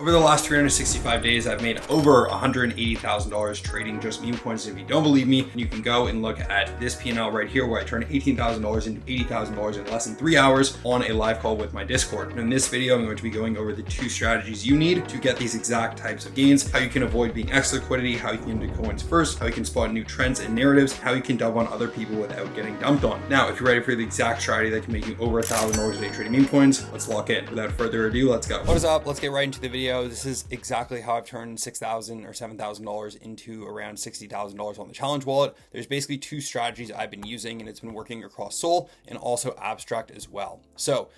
Over the last 365 days, I've made over $180,000 trading just meme coins. If you don't believe me, you can go and look at this P&L right here where I turned $18,000 into $80,000 in less than 3 hours on a live call with my Discord. And in this video, I'm going to be going over the 2 strategies you need to get these exact types of gains, how you can avoid being X liquidity, how you can get into coins first, how you can spot new trends and narratives, how you can dump on other people without getting dumped on. Now, if you're ready for the exact strategy that can make you over $1,000 a day trading meme coins, let's lock in. Without further ado, let's go. What is up? Let's get right into the video. This is exactly how I've turned $6,000 or $7,000 into around $60,000 on the challenge wallet. There's basically 2 strategies I've been using, and it's been working across Sol and also Abstract as well. So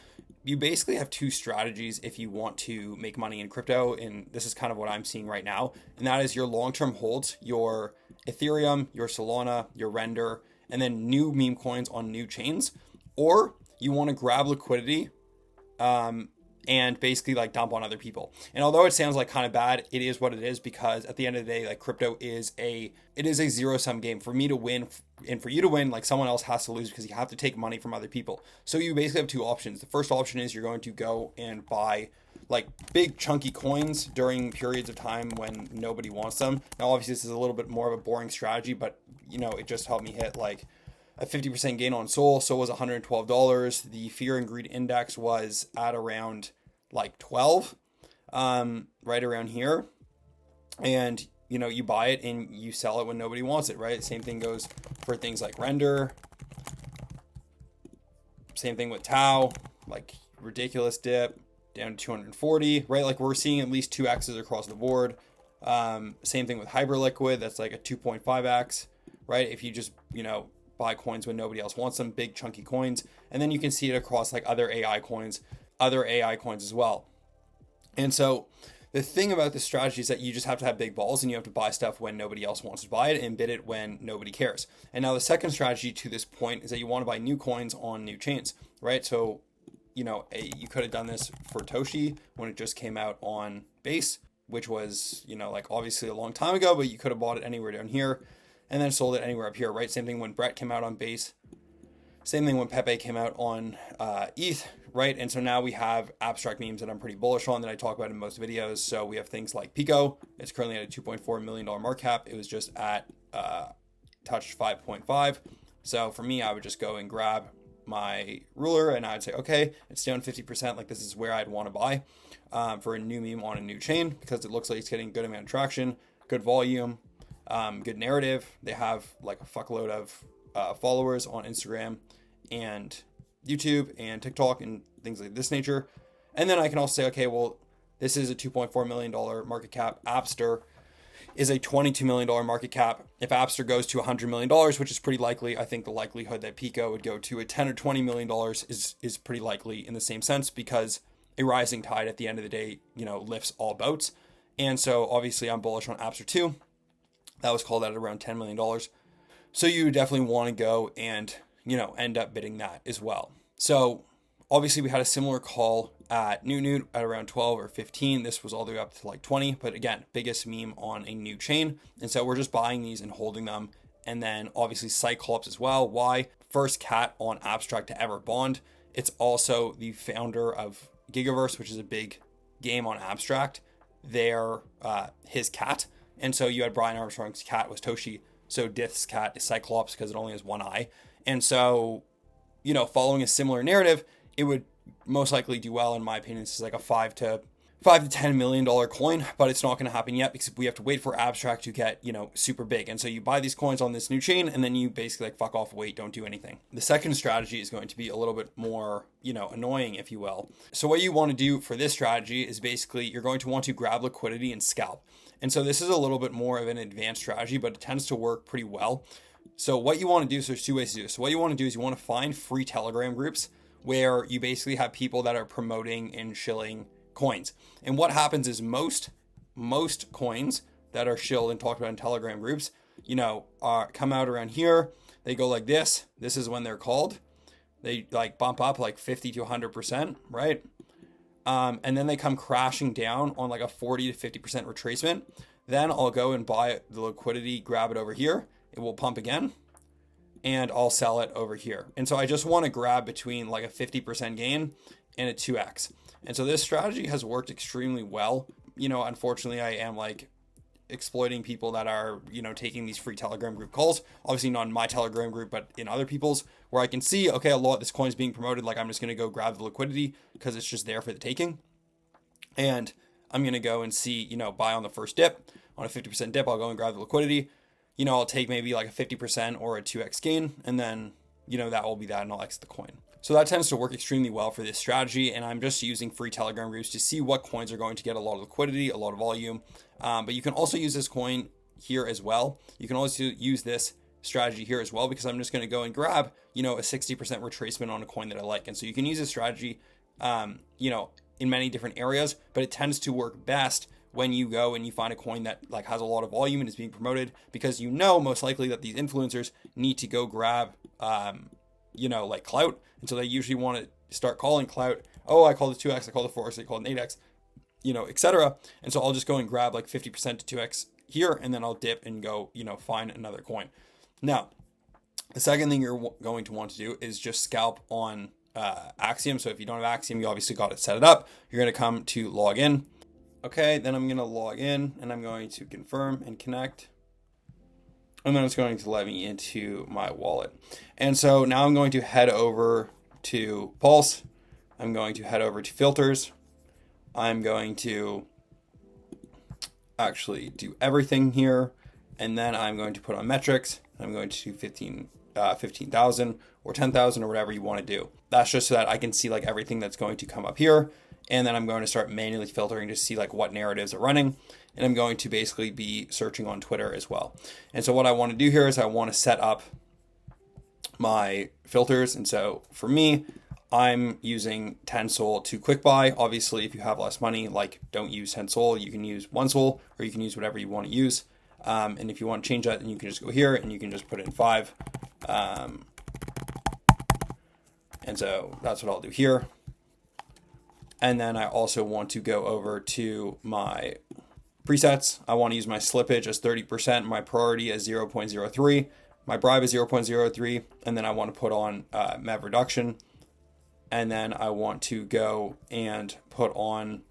you basically have 2 strategies if you want to make money in crypto, and this is kind of what I'm seeing right now, and that is your long-term holds, your Ethereum, your Solana, your Render, and then new meme coins on new chains, or you want to grab liquidity and basically like dump on other people. And although it sounds like kind of bad, it is what it is, because at the end of the day, like crypto is a zero-sum game. For me to win and for you to win, like someone else has to lose, because you have to take money from other people. So you basically have 2 options. The first option is you're going to go and buy like big chunky coins during periods of time when nobody wants them. Now, obviously this is a little bit more of a boring strategy, but you know, it just helped me hit like a 50% gain on Sol. So was $112. The fear and greed index was at around like 12, right around here. And you know, you buy it and you sell it when nobody wants it, right? Same thing goes for things like Render. Same thing with Tau, like ridiculous dip down to 240, right? Like we're seeing at least 2x's across the board. Same thing with Hyperliquid. That's like a 2.5x, right? If you just, you know, buy coins when nobody else wants them, big chunky coins. And then you can see it across like other AI coins as well. And so the thing about this strategy is that you just have to have big balls, and you have to buy stuff when nobody else wants to buy it and bid it when nobody cares. And now the second strategy to this point is that you want to buy new coins on new chains, right? So, you know, you could have done this for Toshi when it just came out on Base, which was, you know, like obviously a long time ago, but you could have bought it anywhere down here and then sold it anywhere up here, right? Same thing when Brett came out on Base. Same thing when Pepe came out on ETH, right? And so now we have abstract memes that I'm pretty bullish on that I talk about in most videos. So we have things like Pico. It's currently at a $2.4 million market cap. It was just at touched 5.5. So for me, I would just go and grab my ruler and I'd say, okay, it's down 50%. Like this is where I'd want to buy for a new meme on a new chain, because it looks like it's getting a good amount of traction, good volume, good narrative. They have like a fuckload of followers on Instagram and YouTube and TikTok and things like this nature. And then I can also say, okay, well, this is a $2.4 million market cap. Appster is a $22 million market cap. If Appster goes to $100 million, which is pretty likely, I think the likelihood that Pico would go to a $10 or $20 million is pretty likely in the same sense, because a rising tide at the end of the day, you know, lifts all boats. And so obviously I'm bullish on Appster too. That was called at around $10 million. So you definitely want to go and, you know, end up bidding that as well. So obviously we had a similar call at Newt at around 12 or 15. This was all the way up to like 20, but again, biggest meme on a new chain. And so we're just buying these and holding them. And then obviously Cyclops as well. Why? First cat on Abstract to ever bond. It's also the founder of Gigaverse, which is a big game on Abstract. They're his cat. And so you had Brian Armstrong's cat was Toshi. So Dith's cat is Cyclops because it only has one eye. And so, you know, following a similar narrative, it would most likely do well. In my opinion, this is like a $5 to $10 million coin, but it's not going to happen yet because we have to wait for Abstract to get, you know, super big. And so you buy these coins on this new chain and then you basically like fuck off, wait, don't do anything. The second strategy is going to be a little bit more, you know, annoying, if you will. So what you want to do for this strategy is basically you're going to want to grab liquidity and scalp. And so this is a little bit more of an advanced strategy, but it tends to work pretty well. So what you want to do, so there's 2 ways to do this. So what you want to do is you want to find free Telegram groups where you basically have people that are promoting and shilling coins. And what happens is most coins that are shilled and talked about in Telegram groups, you know, come out around here. They go like this. This is when they're called. They like bump up like 50 to 100%, right? And then they come crashing down on like a 40 to 50% retracement. Then I'll go and buy the liquidity, grab it over here. It will pump again. and I'll sell it over here. And so I just want to grab between like a 50% gain and a 2x. And so this strategy has worked extremely well. unfortunately I am like exploiting people that are, taking these free Telegram group calls. Obviously not in my Telegram group, but in other people's, where I can see, okay, a lot of this coin is being promoted. Like I'm just going to go grab the liquidity because it's just there for the taking. And I'm going to go and see, buy on the first dip. On a 50% dip, I'll go and grab the liquidity. I'll take maybe like a 50% or a 2x gain. And then, that will be that, and I'll exit the coin. So that tends to work extremely well for this strategy. And I'm just using free Telegram groups to see what coins are going to get a lot of liquidity, a lot of volume. But you can also use this coin here as well. You can also use this strategy here as well, because I'm just going to go and grab, a 60% retracement on a coin that I like. And so you can use this strategy, in many different areas, but it tends to work best when you go and you find a coin that like has a lot of volume and is being promoted, because most likely that these influencers need to go grab, like clout. And so they usually want to start calling clout. Oh, I called it 2x, I called it 4x, I called it 8x, etc. And so I'll just go and grab like 50% to 2x here, and then I'll dip and go, find another coin. Now, the second thing you're going to want to do is just scalp on Axiom. So if you don't have Axiom, you obviously got to set it up. You're going to come to log in. Okay, then I'm going to log in and I'm going to confirm and connect. And then it's going to let me into my wallet. And so now I'm going to head over to Pulse. I'm going to head over to filters. I'm going to actually do everything here. And then I'm going to put on metrics. I'm going to do 15,000 or 10,000 or whatever you want to do. That's just so that I can see like everything that's going to come up here. And then I'm going to start manually filtering to see like what narratives are running. And I'm going to basically be searching on Twitter as well. And so what I want to do here is I want to set up my filters. And so for me, I'm using 10 Sol to quick buy. Obviously, if you have less money, like don't use 10 Sol. You can use 1 Sol, or you can use whatever you want to use. And if you want to change that, then you can just go here and you can just put in 5. And so that's what I'll do here. And then I also want to go over to my presets. I want to use my slippage as 30%, my priority as 0.03, my bribe is 0.03, and then I want to put on MEV reduction. And then I want to go and put on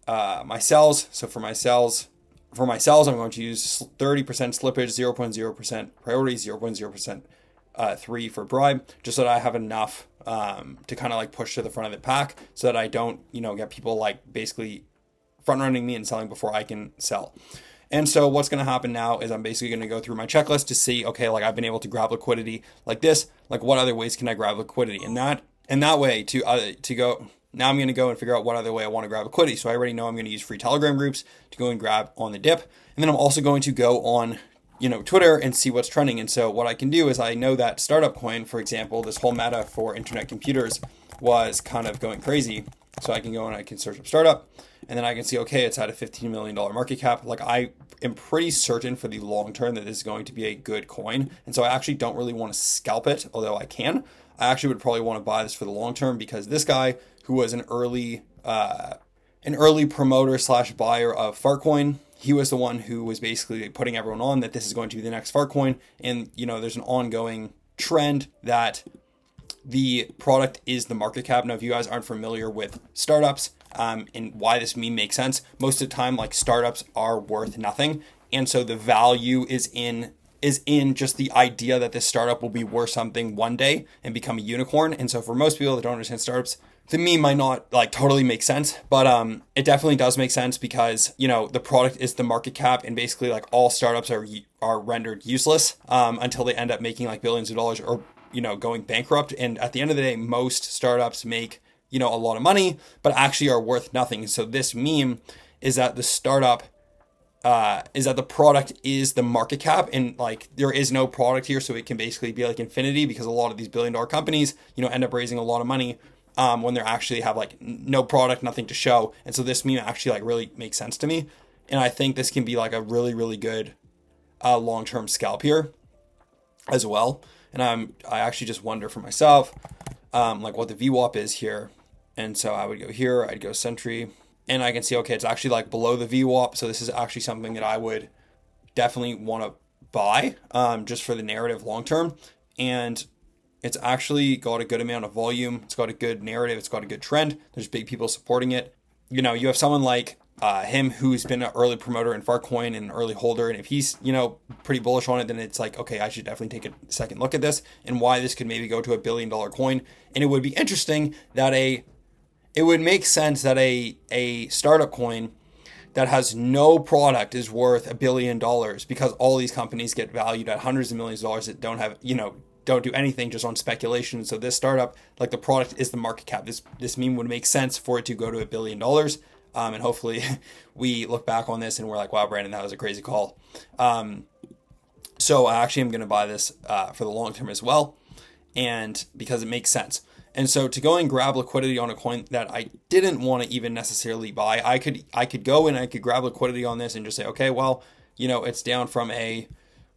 my cells. So for my cells, I'm going to use 30% slippage, 0.0% priority, 0.0% 3 for bribe, just so that I have enough to kind of like push to the front of the pack, so that I don't, get people like basically front running me and selling before I can sell. And so what's going to happen now is I'm basically going to go through my checklist to see, okay, like I've been able to grab liquidity like this, like what other ways can I grab liquidity? And that way to go, now I'm going to go and figure out what other way I want to grab liquidity. So I already know I'm going to use free Telegram groups to go and grab on the dip. And then I'm also going to go on, Twitter and see what's trending. And so what I can do is I know that startup coin, for example, this whole meta for internet computers was kind of going crazy. So I can go and I can search up startup, and then I can see, okay, it's at a $15 million market cap. Like I am pretty certain for the long term that this is going to be a good coin. And so I actually don't really want to scalp it, although I can. I actually would probably want to buy this for the long term, because this guy who was an early promoter / buyer of Fartcoin, he was the one who was basically putting everyone on that this is going to be the next Fartcoin. And, there's an ongoing trend that the product is the market cap. Now, if you guys aren't familiar with startups and why this meme makes sense, most of the time, like startups are worth nothing. And so the value is in just the idea that this startup will be worth something one day and become a unicorn. And so for most people that don't understand startups, the meme might not like totally make sense, but it definitely does make sense, because the product is the market cap, and basically like all startups are rendered useless until they end up making like billions of dollars, or going bankrupt. And at the end of the day, most startups make a lot of money, but actually are worth nothing. So this meme is that the startup is that the product is the market cap, and like there is no product here, so it can basically be like infinity, because a lot of these billion-dollar companies end up raising a lot of money when they actually have like no product, nothing to show. And so this meme actually like really makes sense to me, and I think this can be like a really, really good long-term scalp here as well. And I actually just wonder for myself like what the VWAP is here. And so I would go here, I'd go Sentry, and I can see, okay, it's actually like below the VWAP. So this is actually something that I would definitely want to buy just for the narrative long term. And it's actually got a good amount of volume. It's got a good narrative. It's got a good trend. There's big people supporting it. You have someone like him, who's been an early promoter in Farcoin and an early holder, and if he's, you know, pretty bullish on it, then it's like, okay, I should definitely take a second look at this and why this could maybe go to $1 billion coin. And it would be interesting that it would make sense that a startup coin that has no product is worth $1 billion, because all these companies get valued at hundreds of millions of dollars that don't have, you know, don't do anything, just on speculation. So this startup, like, the product is the market cap. This meme would make sense for it to go to $1 billion. And hopefully we look back on this and we're like, wow, Brandon, that was a crazy call. So I actually am going to buy this for the long term as well, and because it makes sense. And so to go and grab liquidity on a coin that I didn't want to even necessarily buy, I could go and I could grab liquidity on this and just say, okay, well, you know, it's down from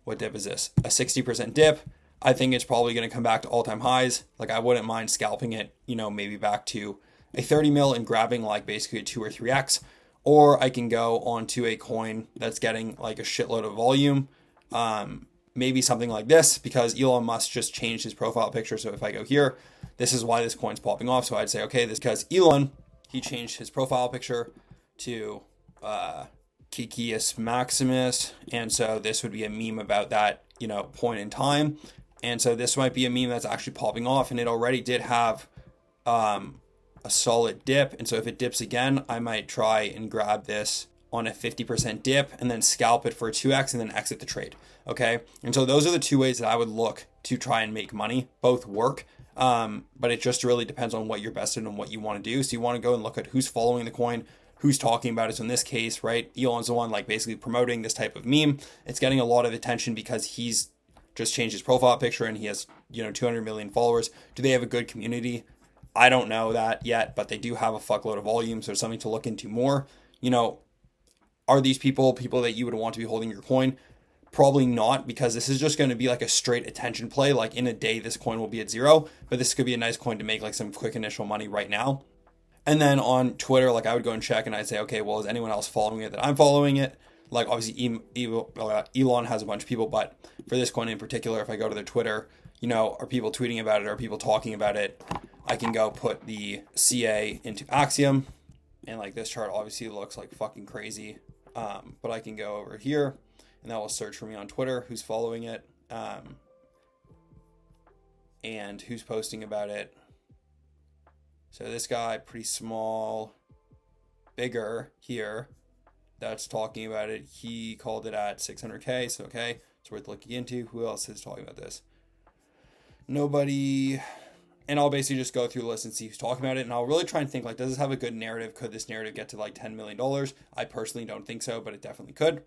what dip is this? A 60% dip. I think it's probably going to come back to all-time highs. Like, I wouldn't mind scalping it, you know, maybe back to a 30 mil and grabbing like basically a 2 or 3x. Or I can go onto a coin that's getting like a shitload of volume. Maybe something like this, because Elon Musk just changed his profile picture. So if I go here, this is why this coin's popping off. So I'd say, okay, this because Elon, he changed his profile picture to Kikius Maximus. And so this would be a meme about that, you know, point in time. And so this might be a meme that's actually popping off, and it already did have a solid dip. And so if it dips again, I might try and grab this on a 50% dip and then scalp it for a 2x and then exit the trade. Okay. And so those are the two ways that I would look to try and make money. Both work. But it just really depends on what you're vested in and what you want to do. So you want to go and look at who's following the coin, who's talking about it. So in this case, right, Elon's the one like basically promoting this type of meme. It's getting a lot of attention because he's just changed his profile picture and he has, you know, 200 million followers. Do they have a good community? I don't know that yet, but they do have a fuckload of volume. So something to look into more. You know, are these people that you would want to be holding your coin? Probably not, because this is just going to be like a straight attention play. Like, in a day, this coin will be at zero, but this could be a nice coin to make like some quick initial money right now. And then on Twitter, like, I would go and check and I'd say, okay, well, is anyone else following it that I'm following it? Like, obviously Elon has a bunch of people, but for this coin in particular, if I go to their Twitter, you know, are people tweeting about it? Are people talking about it? I can go put the CA into Axiom, and like this chart obviously looks like fucking crazy. But I can go over here and that will search for me on Twitter, who's following it, and who's posting about it. So this guy, pretty small, bigger here, that's talking about it. He called it at 600K. So, okay, it's worth looking into. Who else is talking about this? Nobody. And I'll basically just go through the list and see who's talking about it. And I'll really try and think, like, does this have a good narrative? Could this narrative get to like $10 million? I personally don't think so, but it definitely could.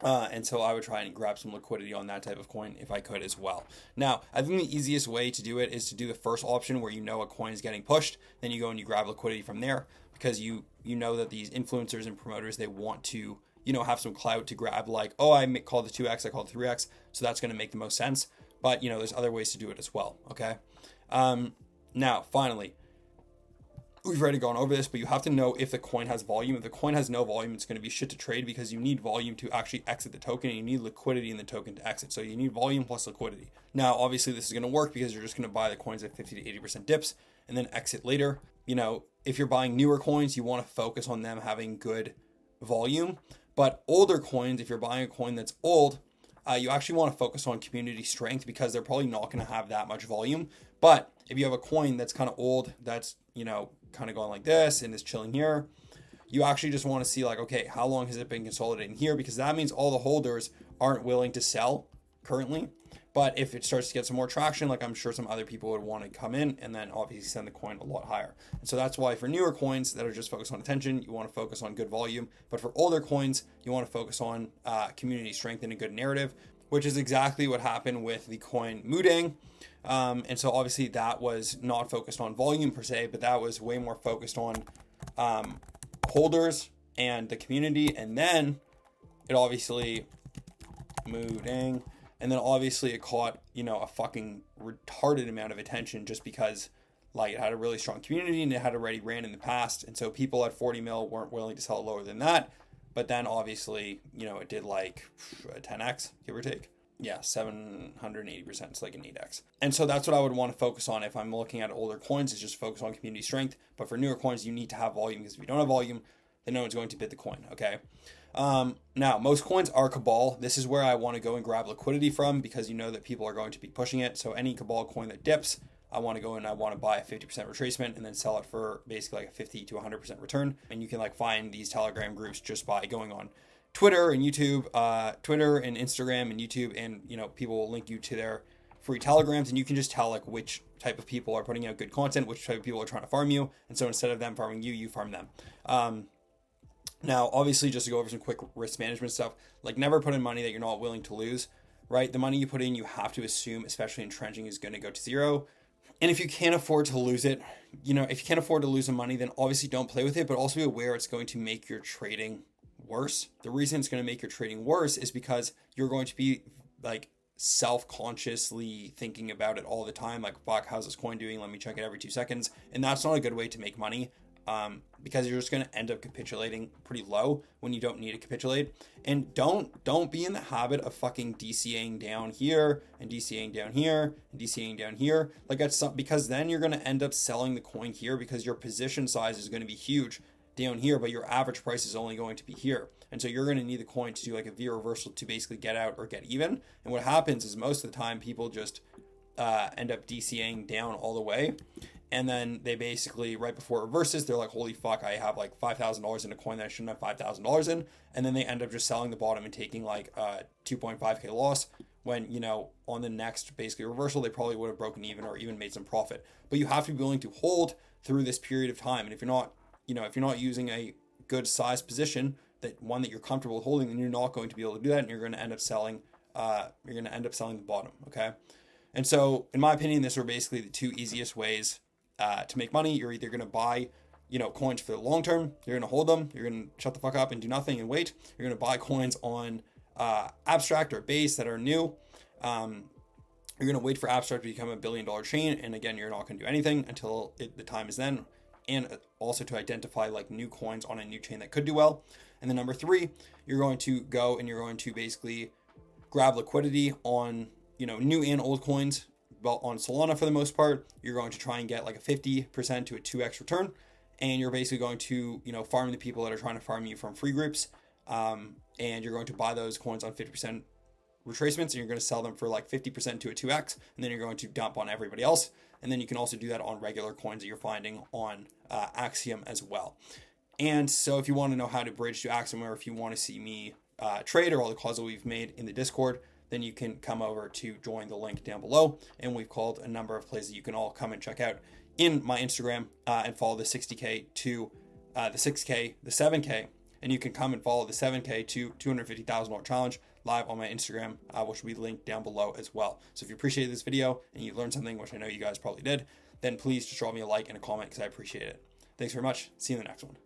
And so I would try and grab some liquidity on that type of coin if I could as well. Now, I think the easiest way to do it is to do the first option, where you know a coin is getting pushed. Then you go and you grab liquidity from there, because you know that these influencers and promoters, they want to, you know, have some clout to grab, like, oh, I called the 2x, I called the 3x. So that's going to make the most sense. But, you know, there's other ways to do it as well. Okay. Now, finally, we've already gone over this, but you have to know if the coin has volume. If the coin has no volume, it's going to be shit to trade, because you need volume to actually exit the token, and you need liquidity in the token to exit. So you need volume plus liquidity. Now, obviously, this is going to work because you're just going to buy the coins at 50 to 80% dips and then exit later. You know, if you're buying newer coins, you want to focus on them having good volume. But older coins, if you're buying a coin that's old, you actually want to focus on community strength, because they're probably not going to have that much volume. But if you have a coin that's kind of old, that's, you know, kind of going like this and is chilling here, you actually just want to see, like, okay, how long has it been consolidating here? Because that means all the holders aren't willing to sell currently. But if it starts to get some more traction, like, I'm sure some other people would want to come in and then obviously send the coin a lot higher. And so that's why for newer coins that are just focused on attention, you want to focus on good volume. But for older coins, you want to focus on community strength and a good narrative, which is exactly what happened with the coin Mudang. And so obviously that was not focused on volume per se, but that was way more focused on holders and the community. And then it obviously Mudang. And then obviously it caught, you know, a fucking retarded amount of attention, just because, like, it had a really strong community and it had already ran in the past. And so people at 40 mil weren't willing to sell lower than that. But then obviously, you know, it did like a 10x, give or take. Yeah, 780%. It's like an 8x. And so that's what I would want to focus on if I'm looking at older coins, is just focus on community strength. But for newer coins, you need to have volume, because if you don't have volume, then no one's going to bid the coin. Okay. Now, most coins are Cabal. This is where I want to go and grab liquidity from, because you know that people are going to be pushing it. So any Cabal coin that dips, I want to go and I want to buy a 50% retracement and then sell it for basically like a 50 to 100% return. And you can like find these Telegram groups just by going on Twitter and YouTube, Twitter and Instagram and YouTube, and you know, people will link you to their free Telegrams, and you can just tell like which type of people are putting out good content, which type of people are trying to farm you. And so instead of them farming you, you farm them. Now, obviously, just to go over some quick risk management stuff, like never put in money that you're not willing to lose, right? The money you put in, you have to assume, especially in trenching, is going to go to zero. And if you can't afford to lose it, you know, if you can't afford to lose some money, then obviously don't play with it, but also be aware it's going to make your trading worse. The reason it's going to make your trading worse is because you're going to be like self-consciously thinking about it all the time. Like, fuck, how's this coin doing? Let me check it every 2 seconds. And that's not a good way to make money. Because you're just going to end up capitulating pretty low when you don't need to capitulate. And don't be in the habit of fucking DCAing down here and DCAing down here and DCAing down here. Like that's because then you're going to end up selling the coin here, because your position size is going to be huge down here, but your average price is only going to be here. And so you're going to need the coin to do like a V reversal to basically get out or get even. And what happens is most of the time people just end up DCAing down all the way. And then they basically, right before it reverses, they're like, holy fuck, I have like $5,000 in a coin that I shouldn't have $5,000 in. And then they end up just selling the bottom and taking like a 2.5K loss, when, you know, on the next basically reversal, they probably would have broken even or even made some profit. But you have to be willing to hold through this period of time. And if you're not, you know, if you're not using a good size position, that one that you're comfortable with holding, then you're not going to be able to do that. And you're going to end up selling, the bottom. Okay. And so in my opinion, these are basically the two easiest ways to make money. You're either going to buy, you know, coins for the long term. You're going to hold them. You're going to shut the fuck up and do nothing and wait. You're going to buy coins on Abstract or Base that are new. You're going to wait for Abstract to become $1 billion chain. And again, you're not going to do anything until the time is then. And also to identify like new coins on a new chain that could do well. And then number 3, you're going to go and you're going to basically grab liquidity on, you know, new and old coins. Well, on Solana for the most part, you're going to try and get like a 50% to a 2x return. And you're basically going to, you know, farm the people that are trying to farm you from free groups. And you're going to buy those coins on 50% retracements, and you're going to sell them for like 50% to a 2x. And then you're going to dump on everybody else. And then you can also do that on regular coins that you're finding on Axiom as well. And so if you want to know how to bridge to Axiom, or if you want to see me trade or all the calls that we've made in the Discord, then you can come over to join the link down below. And we've called a number of plays that you can all come and check out in my Instagram and follow the 60K to the 6K, the 7K. And you can come and follow the 7K to $250,000 challenge live on my Instagram, which will be linked down below as well. So if you appreciated this video and you learned something, which I know you guys probably did, then please just drop me a like and a comment, because I appreciate it. Thanks very much. See you in the next one.